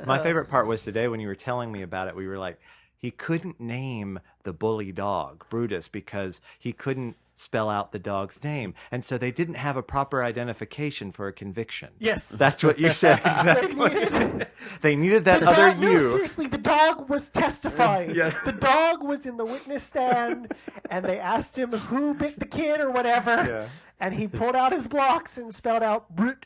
My favorite part was today when you were telling me about it. We were like, he couldn't name the bully dog, Brutus, because he couldn't spell out the dog's name. And so they didn't have a proper identification for a conviction. Yes. That's what you said exactly. They needed that The other dog, no, you. seriously, the dog was testifying. Yeah. The dog was in the witness stand, and they asked him who bit the kid or whatever, Yeah. and he pulled out his blocks and spelled out Brute.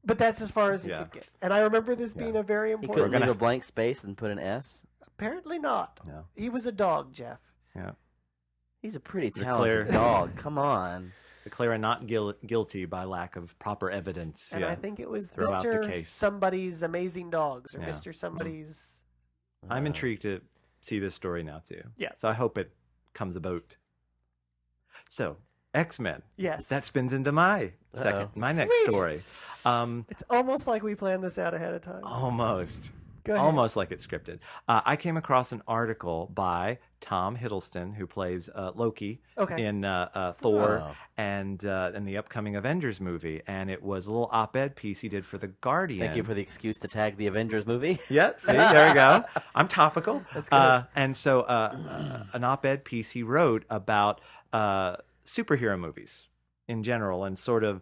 But that's as far as he Yeah. could get. And I remember this being a very He important. couldn't leave a blank space and put an S. Apparently not. No. He was a dog, Jeff. Yeah. He's a pretty Declare- talented dog. Come on. Declare not guilty by lack of proper evidence. And yeah. I think it was Throw out the Mr. case. Somebody's Amazing Dogs or Yeah. Mr. Somebody's. I'm intrigued to see this story now, too. Yeah. So I hope it comes about. So, X-Men. Yes. That spins into my my next Sweet. story. It's almost like we planned this out ahead of time. Almost. Go ahead. Almost like it's scripted. I came across an article by Tom Hiddleston, who plays Loki Okay. in Thor Oh. and in the upcoming Avengers movie. And it was a little op-ed piece he did for The Guardian. Thank you for the excuse to tag the Avengers movie. Yeah, see, there we go. I'm topical. That's good. And so an op-ed piece he wrote about superhero movies in general and sort of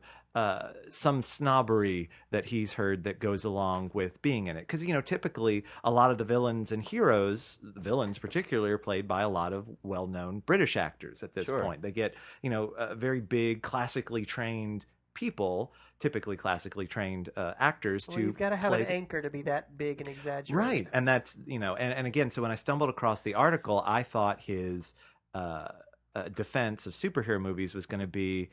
some snobbery that he's heard that goes along with being in it. Because, typically a lot of the villains and heroes, the villains particularly, are played by a lot of well-known British actors at this Sure. point. They get, very big, classically trained people, typically classically trained actors Well, to you've got to have play an anchor to be that big and exaggerated. Right. And that's, and again, so when I stumbled across the article, I thought his defense of superhero movies was going to be,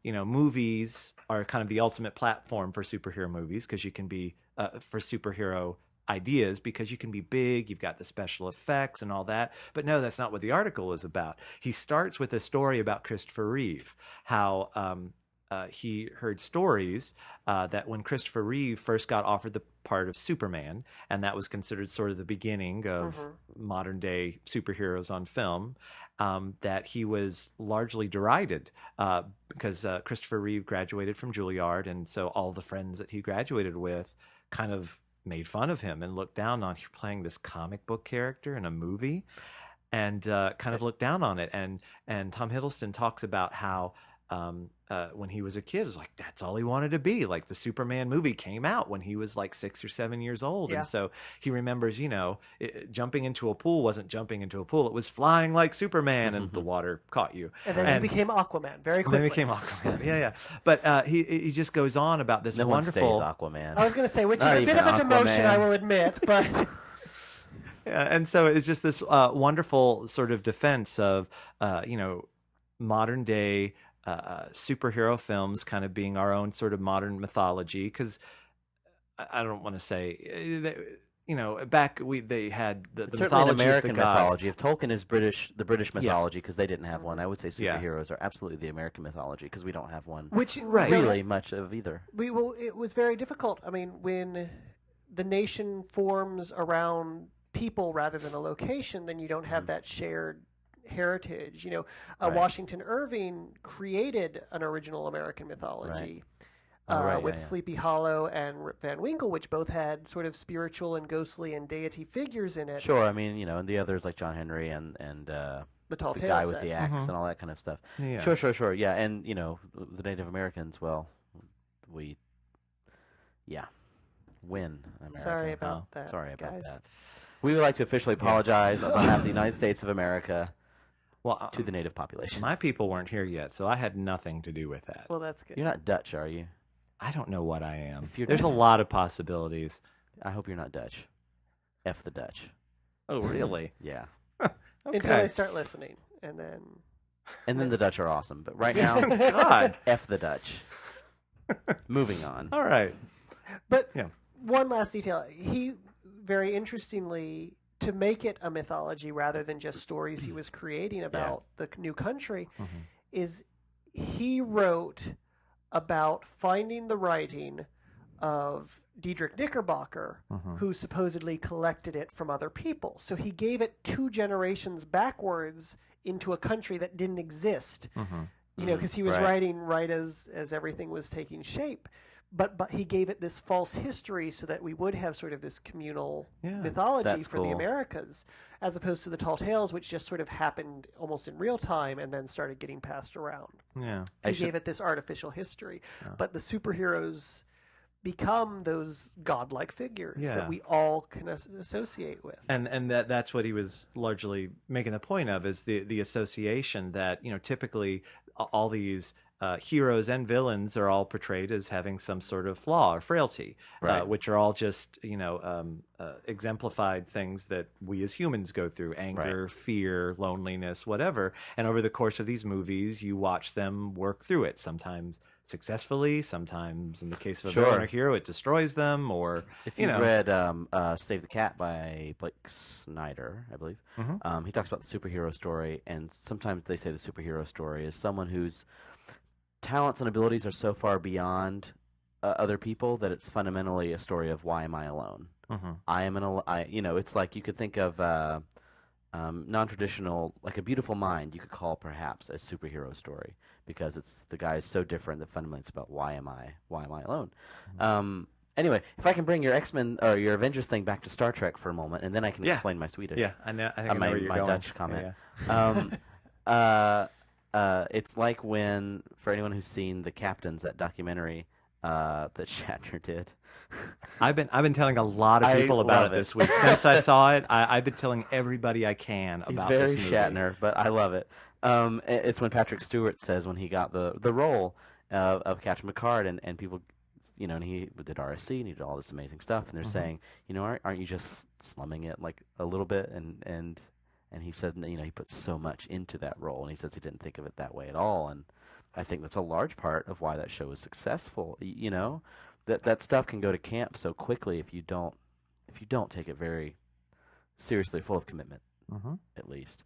movies are kind of the ultimate platform for superhero movies because you can be, for superhero ideas, because you can be big, you've got the special effects and all that. But no, that's not what the article is about. He starts with a story about Christopher Reeve, how he heard stories that when Christopher Reeve first got offered the part of Superman, and that was considered sort of the beginning of modern day superheroes on film, that he was largely derided because Christopher Reeve graduated from Juilliard, and so all the friends that he graduated with kind of made fun of him and looked down on, you're playing this comic book character in a movie, and kind of looked down on it. And Tom Hiddleston talks about how when he was a kid, it was like, that's all he wanted to be. Like the Superman movie came out when he was like 6 or 7 years old. Yeah. And so he remembers, jumping into a pool wasn't jumping into a pool. It was flying like Superman and the water caught you. And then he became Aquaman very Then quickly. he became Aquaman. Yeah. But he just goes on about this No wonderful. one stays Aquaman. I was going to say, which is Not a bit even of a demotion, Aquaman. I will admit, but Yeah, and so it's just this wonderful sort of defense of, modern day superhero films kind of being our own sort of modern mythology. Because I don't want to say, back they had the Certainly mythology an American of the gods. mythology. If Tolkien is the British mythology, because they didn't have one, I would say Yeah. superheroes are absolutely the American mythology, because we don't have one which Right. really much of either. it was very difficult. I mean, when the nation forms around people rather than a location, then you don't have that shared heritage. Right. Washington Irving created an original American mythology. With yeah. Sleepy Hollow and Rip Van Winkle, which both had sort of spiritual and ghostly and deity figures in it. Sure, I mean, and the others like John Henry and The Tall the Tale guy with set. the axe and all that kind of stuff. Yeah. Sure, yeah, and the Native Americans, well, we, win. America. Sorry about that. Sorry about guys. that. We would like to officially apologize on behalf of the United States of America Well, to the native population. my people weren't here yet, so I had nothing to do with that. Well, that's good. You're not Dutch, are you? I don't know what I am. If you're There's a lot of possibilities. I hope you're not Dutch. F the Dutch. Oh, really? Yeah. until they start listening, and then And then the Dutch are awesome. But right now, God. F the Dutch. Moving on. All right. But Yeah. one last detail. He, very interestingly, to make it a mythology rather than just stories he was creating about the new country, is he wrote about finding the writing of Diedrich Knickerbocker, who supposedly collected it from other people. So he gave it 2 generations backwards into a country that didn't exist. You know, because he was writing right as everything was taking shape. But he gave it this false history so that we would have sort of this communal mythology That's for the cool. Americas, as opposed to the Tall Tales, which just sort of happened almost in real time and then started getting passed around. Yeah. He gave it this artificial history. But the superheroes become those godlike figures that we all can associate with. And that's what he was largely making the point of, is the association that, you know, typically all these heroes and villains are all portrayed as having some sort of flaw or frailty, which are all just, you know, exemplified things that we as humans go through: anger, fear, loneliness, whatever. And over the course of these movies, you watch them work through it, sometimes successfully, sometimes in the case of a villain or hero, it destroys them. Or if you read Save the Cat by Blake Snyder, I believe, he talks about the superhero story, and sometimes they say the superhero story is someone whose talents and abilities are so far beyond other people that it's fundamentally a story of why am I alone? I am you know, it's like you could think of non-traditional, like A Beautiful Mind, you could call perhaps a superhero story, because it's the guy is so different that fundamentally it's about why am I alone. Anyway, if I can bring your X-Men or your Avengers thing back to Star Trek for a moment, and then I can explain my Swedish. Yeah, I know. I think I know my where you're going. Dutch comment. Yeah. It's like when, for anyone who's seen The Captains, that documentary that Shatner did. I've been telling a lot of people about it this week. Since I saw it, I've been telling everybody I can about this movie. He's very Shatner, but I love it. It's when Patrick Stewart says, when he got the role of Captain Picard, and people, you know, and he did RSC and he did all this amazing stuff, and they're saying, you know, aren't you just slumming it like a little bit? And he said, you know, he put so much into that role, and he says he didn't think of it that way at all. And I think that's a large part of why that show is successful. You know, that stuff can go to camp so quickly if you don't take it very seriously, full of commitment, at least.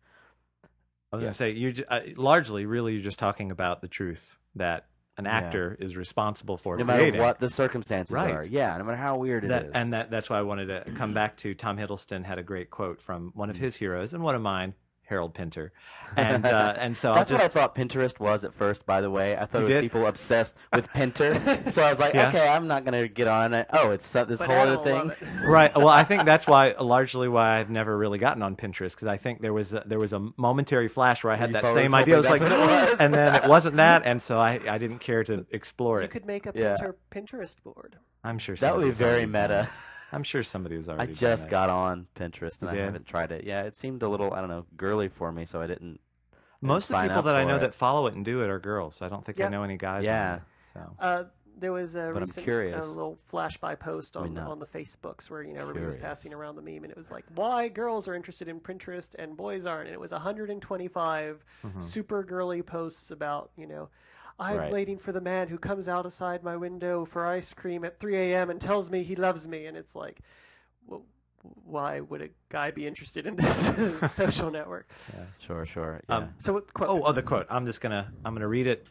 I was going to say, you're largely, really, you're just talking about the truth that an actor is responsible for no creating. matter what the circumstances are. Yeah, no matter how weird it is. And that's why I wanted to come back to Tom Hiddleston had a great quote from one of his heroes and one of mine, Harold Pinter. And so that's what I thought Pinterest was at first, by the way. I thought it was people obsessed with Pinter. So I was like, okay, I'm not going to get on it. Oh, it's this whole other thing. Right. Well, I think that's largely why I've never really gotten on Pinterest, because I think there was a momentary flash where I had that same idea. I was like, and then it wasn't that, and so I didn't care to explore it. You could make a Pinterest board. I'm sure that would be very meta. I'm sure somebody has already. I just got on Pinterest and I haven't tried it. Yeah, it seemed a little, I don't know, girly for me, so I didn't. Most of the people that I know that follow it and do it are girls. I don't think I know any guys. Yeah. There was a But recent I'm curious. little flash by post on the Facebooks where everybody was passing around the meme, and it was like, why girls are interested in Pinterest and boys aren't. And it was 125 super girly posts about I'm waiting for the man who comes outside my window for ice cream at 3 a.m. and tells me he loves me. And it's like, well, why would a guy be interested in this social network? Yeah, sure. Yeah. So what quote? The quote. I'm gonna read it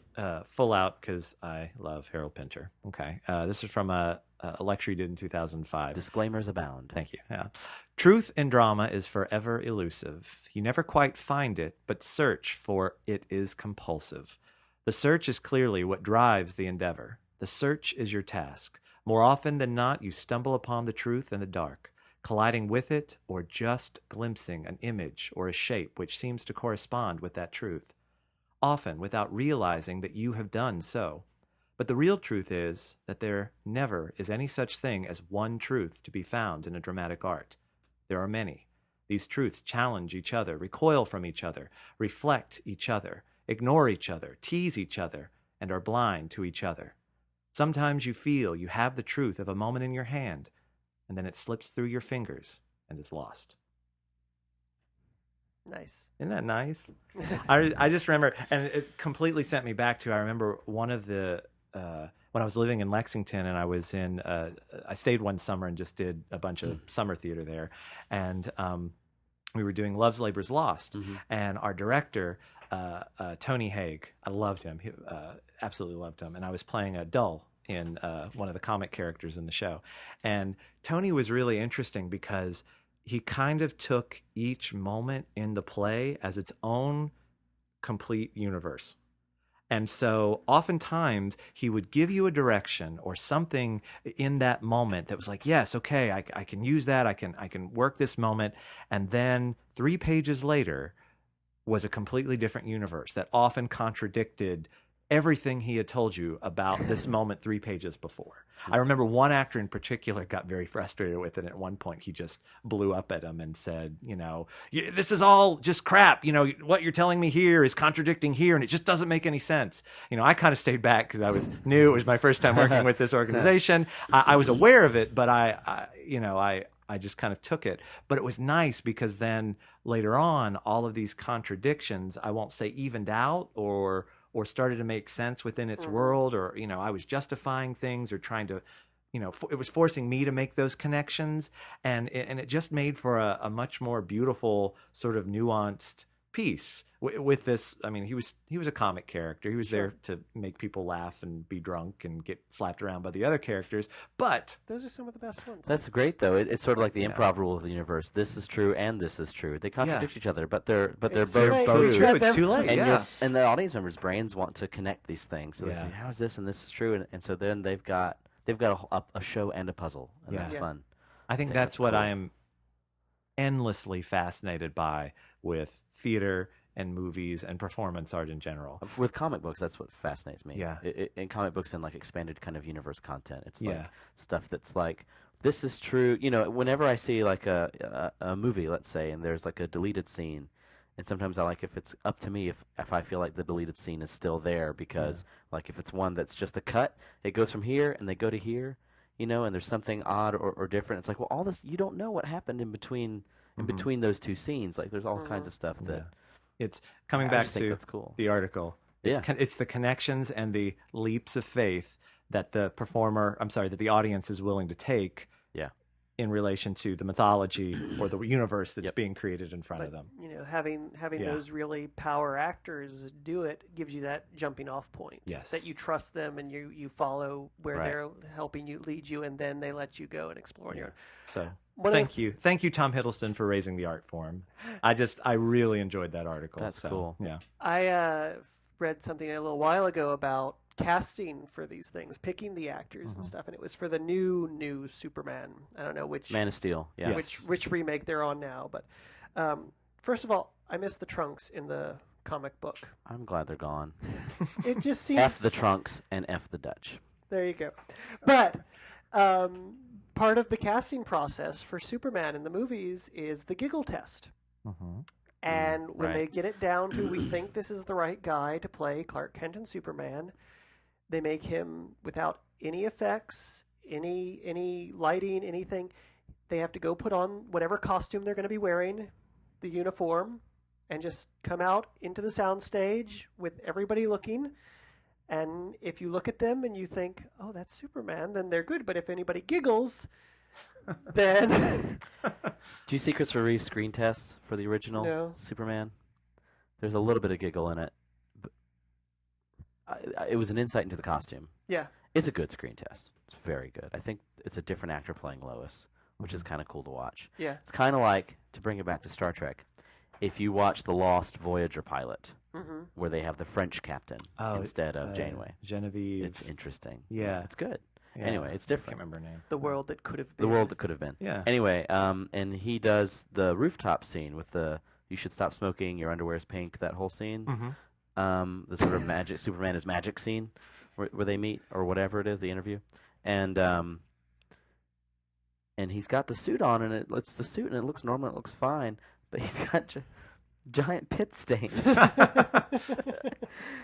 full out because I love Harold Pinter. Okay. This is from a lecture he did in 2005. Disclaimers abound. Thank you. Yeah. Truth in drama is forever elusive. You never quite find it, but search for it is compulsive. The search is clearly what drives the endeavor. The search is your task. More often than not, you stumble upon the truth in the dark, colliding with it or just glimpsing an image or a shape which seems to correspond with that truth, often without realizing that you have done so. But the real truth is that there never is any such thing as one truth to be found in a dramatic art. There are many. These truths challenge each other, recoil from each other, reflect each other, ignore each other, tease each other, and are blind to each other. Sometimes you feel you have the truth of a moment in your hand, and then it slips through your fingers and is lost. Nice. Isn't that nice? I just remember, and it completely sent me back to, I remember one of the, when I was living in Lexington and I was in, I stayed one summer and just did a bunch of summer theater there. And we were doing Love's Labor's Lost. And our director, Tony Haig, I loved him. He, absolutely loved him. And I was playing a Dull in one of the comic characters in the show. And Tony was really interesting because he kind of took each moment in the play as its own complete universe. And so oftentimes he would give you a direction or something in that moment that was like, yes, okay, I can use that. I can work this moment. And then 3 pages later was a completely different universe that often contradicted everything he had told you about this moment 3 pages before. I remember one actor in particular got very frustrated with it. At one point, he just blew up at him and said, this is all just crap. What you're telling me here is contradicting here, and it just doesn't make any sense. I kind of stayed back because I was new. It was my first time working with this organization. I was aware of it, but I just kind of took it. But it was nice because then later on, all of these contradictions, I won't say evened out or started to make sense within its world, or I was justifying things or trying to, it was forcing me to make those connections, and it just made for a much more beautiful sort of nuanced piece with this. I mean, he was a comic character. He was there to make people laugh and be drunk and get slapped around by the other characters. But those are some of the best ones. That's great, though. It's sort of like the improv rule of the universe. This is true and this is true. They contradict each other, but they're both true. It's too late. And and the audience members' brains want to connect these things. So they Yeah. say, "How is this and this is true?" And so then they've got a show and a puzzle, and Yeah. that's fun. I think that's what I am endlessly fascinated by with theater and movies and performance art in general. With comic books, that's what fascinates me. Yeah. In comic books and like expanded kind of universe content, it's like Yeah. stuff that's like, this is true. Whenever I see like a movie, let's say, and there's like a deleted scene, and sometimes I like if it's up to me if I feel like the deleted scene is still there because like if it's one that's just a cut, it goes from here and they go to here, and there's something odd or different. It's like, well, all this, you don't know what happened in between those two scenes. Like there's all kinds of stuff that. It's coming I back just think to that's cool. the article. It's the connections and the leaps of faith that the audience is willing to take in relation to the mythology or the universe that's being created in front of them. Having those really power actors do it gives you that jumping off point. Yes. That you trust them and you follow where they're helping you, lead you, and then they let you go and explore on your own. So thank you, Tom Hiddleston, for raising the art form. I really enjoyed that article. That's cool. Yeah. I read something a little while ago about casting for these things, picking the actors and stuff, and it was for the new Superman. I don't know which Man of Steel. Yeah. which remake they're on now, but first of all, I miss the trunks in the comic book. I'm glad they're gone. It just seems F the trunks and F the Dutch. There you go. But part of the casting process for Superman in the movies is the giggle test. And when they get it down to, we think this is the right guy to play Clark Kent and Superman, they make him without any effects, any lighting, anything. They have to go put on whatever costume they're going to be wearing, the uniform, and just come out into the soundstage with everybody looking. And if you look at them and you think, oh, that's Superman, then they're good. But if anybody giggles, then... Do you see Christopher Reeve's screen test for the original Superman? There's a little bit of giggle in it. But it was an insight into the costume. Yeah. It's a good screen test. It's very good. I think it's a different actor playing Lois, which is kind of cool to watch. Yeah. It's kind of like, to bring it back to Star Trek, if you watch the Lost Voyager pilot, where they have the French captain instead of Janeway. Genevieve. It's interesting. Yeah. It's good. Yeah. Anyway, it's I different. can't remember her name. The world that could have been. The world that could have been. Yeah. Anyway, and he does the rooftop scene with the "you should stop smoking, your underwear is pink," that whole scene. The sort of magic Superman is magic scene where they meet or whatever it is, the interview, and he's got the suit on and it's the suit and it looks normal, it looks fine, but he's got giant pit stains.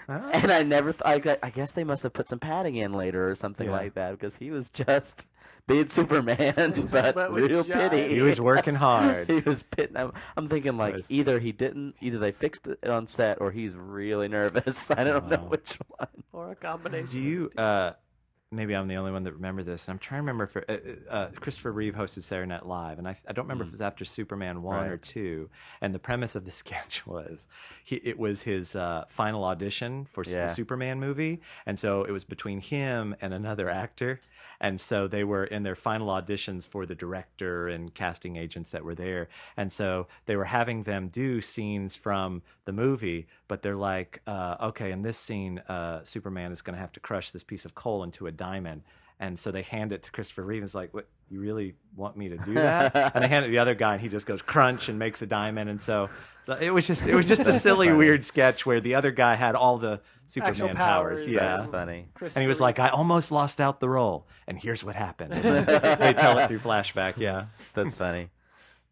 And I never, I guess they must have put some padding in later or something Yeah. like that because he was just being Superman, but But with real giant- pity. He was working hard. He was pitting. I'm thinking like Was- either they fixed it on set or he's really nervous. I don't know Wow. which one. Or a combination. Do of you? the two. Maybe I'm the only one that remember this. I'm trying to remember if Christopher Reeve hosted Saturday Night Live, and I don't remember if it was after Superman 1 or Right. 2. And the premise of the sketch was it was his final audition for Yeah. the Superman movie, and so it was between him and another actor. And so they were in their final auditions for the director and casting agents that were there. And so they were having them do scenes from the movie, but they're like, okay, in this scene, Superman is going to have to crush this piece of coal into a diamond. And so they hand it to Christopher Reeve and it's like, what, you really want me to do that? And they hand it to the other guy and he just goes crunch and makes a diamond. And so it was just a silly, weird sketch where the other guy had all the Actual Superman powers. powers. Yeah. That's funny. Christopher And he was Reeve. like, I almost lost out the role, and here's what happened. And then they tell it through flashback, yeah. That's funny.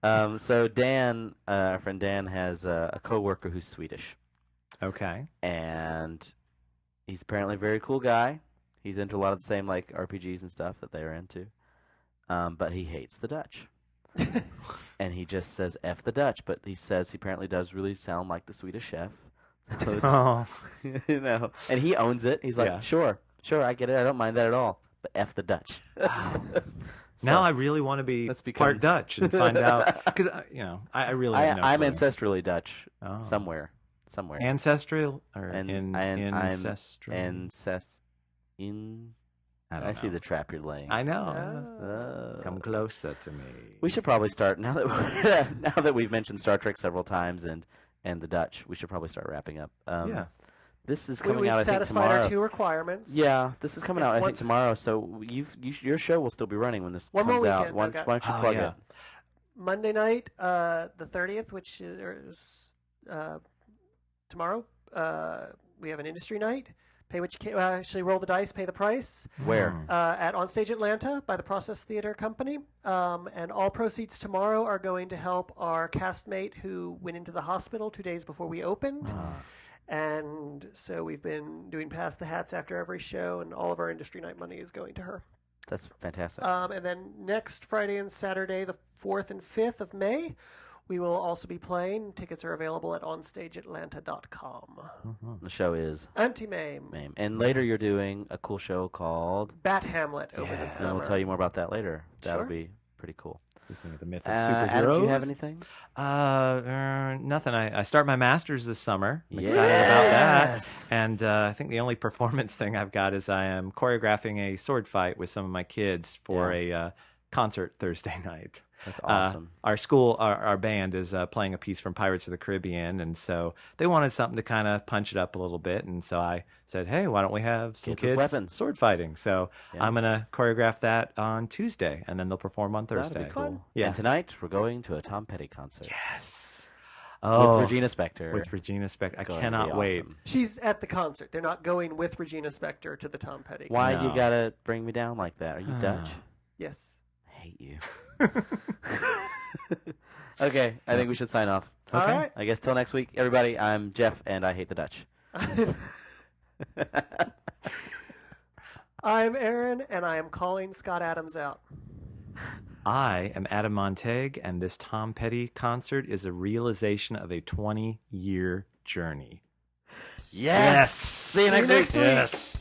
So Dan, our friend Dan, has a coworker who's Swedish, Okay. and he's apparently a very cool guy. He's into a lot of the same like RPGs and stuff that they're into, but he hates the Dutch. And he just says F the Dutch, but he says he apparently does really sound like the Swedish chef. So it's, Oh, and he owns it. He's like, Yeah. sure, I get it. I don't mind that at all. But F the Dutch. now I really want to be Let's become- part Dutch and find out. Because, I really have no I'm clue. ancestrally Dutch Oh. somewhere. Ancestral? Or And ancestral? I see the trap you're laying. I know. Oh. Come closer to me. We should probably start now that now that we've mentioned Star Trek several times and the Dutch. We should probably start wrapping up. Yeah. This is We- coming We've out. I think satisfied tomorrow. our 2 requirements. Yeah, this is coming If out. I think once- tomorrow. So your show will still be running when this One more comes out. weekend, Why I've got- don't you Oh, plug yeah. it? Monday night, the 30th, which is tomorrow. We have an industry night. Pay what you can. Actually, roll the dice, pay the price. Where? At Onstage Atlanta by the Process Theater Company. And all proceeds tomorrow are going to help our castmate who went into the hospital 2 days before we opened. And so we've been doing Pass the Hats after every show, and all of our industry night money is going to her. That's fantastic. And then next Friday and Saturday, the 4th and 5th of May, we will also be playing. Tickets are available at onstageatlanta.com. The show is Anti-Mame. Mame. And later you're doing a cool show called. Bat Hamlet over the And summer. we'll tell you more about that later. That'll Sure. be pretty cool. Speaking of the myth of Adam, superheroes. do you have anything? Nothing. I start my master's this summer. I'm excited about Yes. that. And I think the only performance thing I've got is I am choreographing a sword fight with some of my kids for a concert Thursday night. That's awesome. Our school, our band is playing a piece from Pirates of the Caribbean, and so they wanted something to kind of punch it up a little bit, and so I said, hey, why don't we have some Kids with kids weapons. sword fighting? So Yeah. I'm going to choreograph that on Tuesday, and then they'll perform on Thursday. That'd be cool. Yeah. And tonight we're going to a Tom Petty concert Yes. with Regina Spektor. With Regina Spektor. I Going to cannot be wait. awesome. She's at the concert. They're not going with Regina Spektor to the Tom Petty. Why No. you gotta bring me down like that? Are you Dutch? Yes. I hate you. Okay, I think we should sign off. All Okay. right. I guess till next week, everybody. I'm Jeff, and I hate the Dutch. I'm Aaron, and I am calling Scott Adams out. I am Adam Montag, and this Tom Petty concert is a realization of a 20-year journey. Yes. See you next week. Yes.